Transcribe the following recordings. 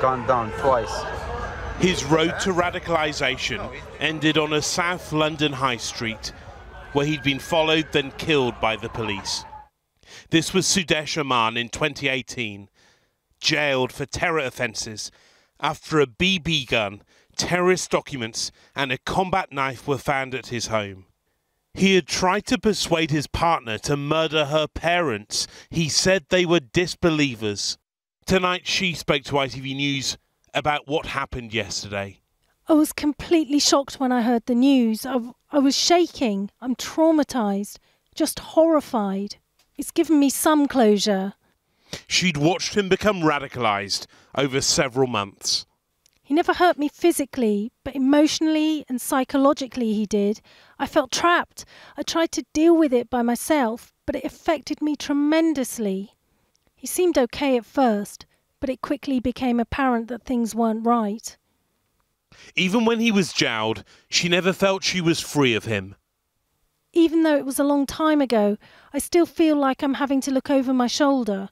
gone down twice. His road to radicalisation ended on a South London high street where he'd been followed, then killed by the police. This was Sudesh Amman in 2018, jailed for terror offences after a BB gun, terrorist documents and a combat knife were found at his home. He had tried to persuade his partner to murder her parents. He said they were disbelievers. Tonight she spoke to ITV News about what happened yesterday. I was completely shocked when I heard the news. I was shaking. I'm traumatised, just horrified. It's given me some closure. She'd watched him become radicalised over several months. He never hurt me physically, but emotionally and psychologically he did. I felt trapped. I tried to deal with it by myself, but it affected me tremendously. He seemed okay at first, but it quickly became apparent that things weren't right. Even when he was jailed, she never felt she was free of him. Even though it was a long time ago, I still feel like I'm having to look over my shoulder.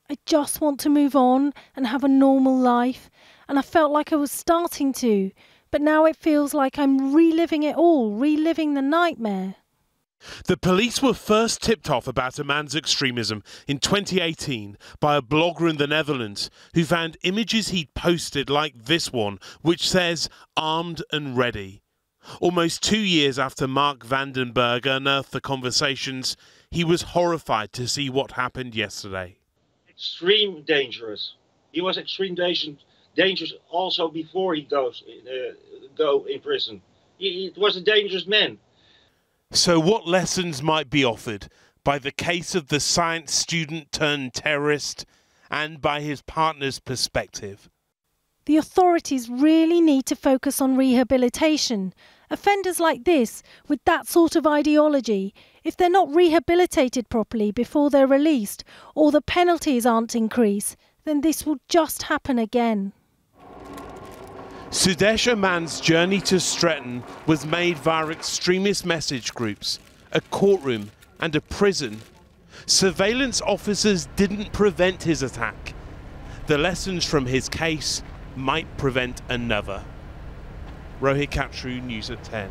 I just want to move on and have a normal life, and I felt like I was starting to, but now it feels like I'm reliving it all, reliving the nightmare. The police were first tipped off about a man's extremism in 2018 by a blogger in the Netherlands who found images he'd posted like this one, which says "armed and ready." Almost 2 years after Mark Vandenberg unearthed the conversations, he was horrified to see what happened yesterday. Extreme dangerous. He was extreme dangerous also before he go in prison. He was a dangerous man. So what lessons might be offered by the case of the science student turned terrorist and by his partner's perspective? The authorities really need to focus on rehabilitation. Offenders like this, with that sort of ideology, if they're not rehabilitated properly before they're released, or the penalties aren't increased, then this will just happen again. Sudesh Amman's journey to Streatham was made via extremist message groups, a courtroom and a prison. Surveillance officers didn't prevent his attack. The lessons from his case might prevent another. Rohit Katru, News at 10.